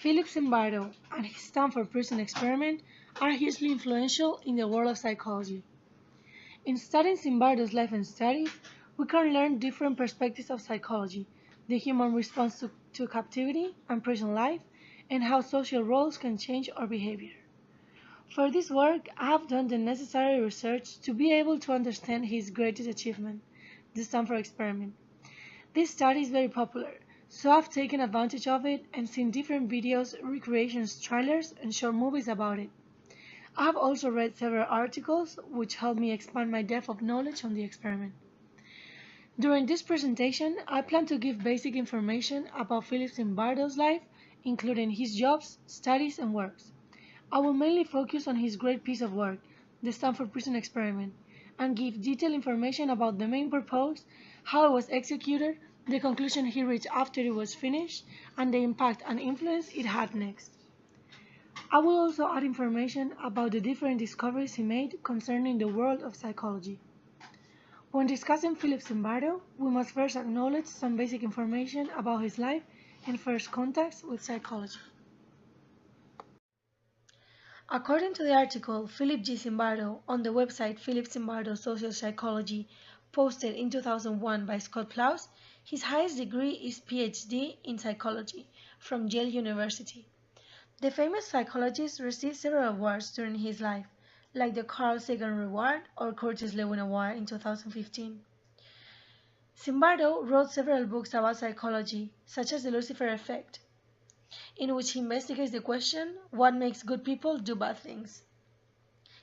Philip Zimbardo and his Stanford prison experiment are hugely influential in the world of psychology. In studying Zimbardo's life and studies, we can learn different perspectives of psychology, the human response to captivity and prison life, and how social roles can change our behavior. For this work, I have done the necessary research to be able to understand his greatest achievement, the Stanford experiment. This study is very popular, so I've taken advantage of it and seen different videos, recreations, trailers, and short movies about it. I have also read several articles which help me expand my depth of knowledge on the experiment. During this presentation, I plan to give basic information about Philip Zimbardo's life, including his jobs, studies, and works. I will mainly focus on his great piece of work, the Stanford Prison Experiment, and give detailed information about the main purpose, how it was executed, the conclusion he reached after it was finished, and the impact and influence it had next. I will also add information about the different discoveries he made concerning the world of psychology. When discussing Philip Zimbardo, we must first acknowledge some basic information about his life and first contacts with psychology. According to the article Philip G. Zimbardo on the website Philip Zimbardo Social Psychology, posted in 2001 by Scott Plous, his highest degree is Ph.D. in psychology from Yale University. The famous psychologist received several awards during his life, like the Carl Sagan Award or Curtis Lewin Award in 2015. Zimbardo wrote several books about psychology, such as The Lucifer Effect, in which he investigates the question, what makes good people do bad things?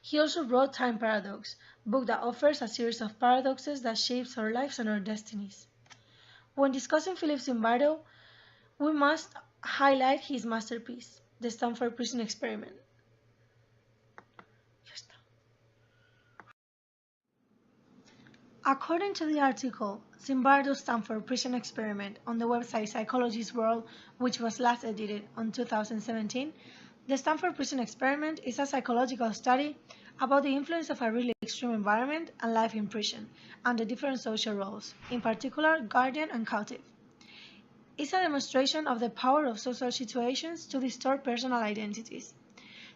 He also wrote Time Paradox, a book that offers a series of paradoxes that shapes our lives and our destinies. When discussing Philip Zimbardo, we must highlight his masterpiece, the Stanford Prison Experiment. According to the article Zimbardo's Stanford Prison Experiment on the website Psychologist's World, which was last edited in 2017, the Stanford Prison Experiment is a psychological study about the influence of a really extreme environment and life in prison, and the different social roles, in particular guardian and captive. It's a demonstration of the power of social situations to distort personal identities.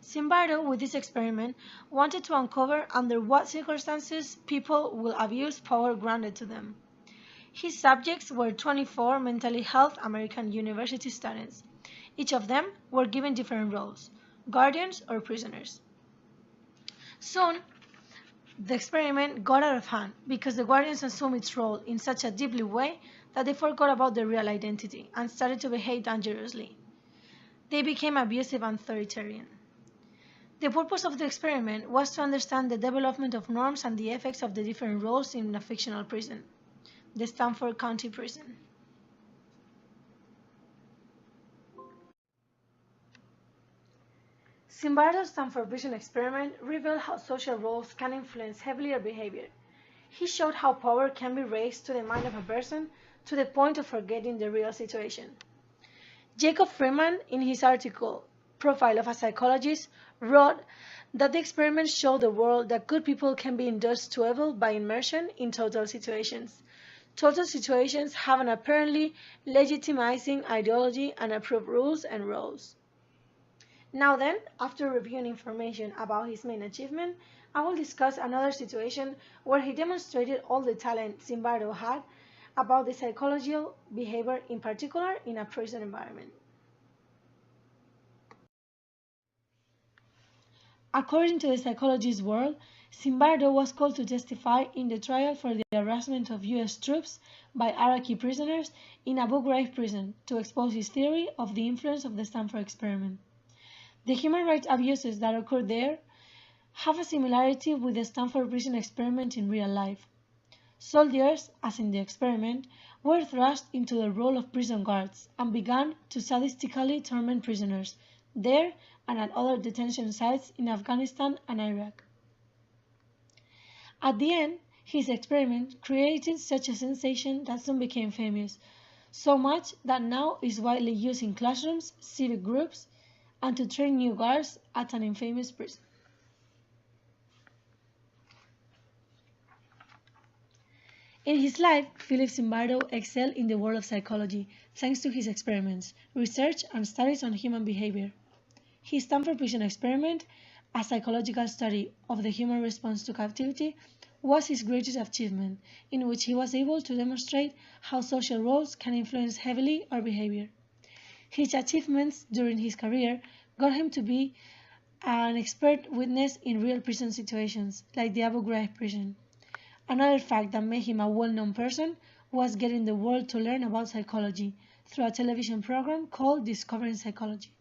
Zimbardo, with this experiment, wanted to uncover under what circumstances people will abuse power granted to them. His subjects were 24 mentally health American university students. Each of them were given different roles, guardians or prisoners. Soon, the experiment got out of hand because the guardians assumed its role in such a deeply way that they forgot about their real identity and started to behave dangerously. They became abusive and authoritarian. The purpose of the experiment was to understand the development of norms and the effects of the different roles in a fictional prison, the Stanford County Prison. Zimbardo's Stanford Prison Experiment revealed how social roles can influence heavily our behavior. He showed how power can be raised to the mind of a person to the point of forgetting the real situation. Jacob Freeman, in his article Profile of a Psychologist, wrote that the experiment showed the world that good people can be induced to evil by immersion in total situations. Total situations have an apparently legitimizing ideology and approved rules and roles. Now then, after reviewing information about his main achievement, I will discuss another situation where he demonstrated all the talent Zimbardo had about the psychological behavior, in particular in a prison environment. According to the Psychologist's World, Zimbardo was called to testify in the trial for the harassment of U.S. troops by Iraqi prisoners in Abu Ghraib prison to expose his theory of the influence of the Stanford experiment. The human rights abuses that occurred there have a similarity with the Stanford prison experiment in real life. Soldiers, as in the experiment, were thrust into the role of prison guards and began to sadistically torment prisoners, there and at other detention sites in Afghanistan and Iraq. At the end, his experiment created such a sensation that soon became famous, so much that now is widely used in classrooms, civic groups, and to train new guards at an infamous prison. In his life, Philip Zimbardo excelled in the world of psychology thanks to his experiments, research, and studies on human behavior. His Stanford Prison Experiment, a psychological study of the human response to captivity, was his greatest achievement, in which he was able to demonstrate how social roles can influence heavily our behavior. His achievements during his career got him to be an expert witness in real prison situations, like the Abu Ghraib prison. Another fact that made him a well-known person was getting the world to learn about psychology through a television program called Discovering Psychology.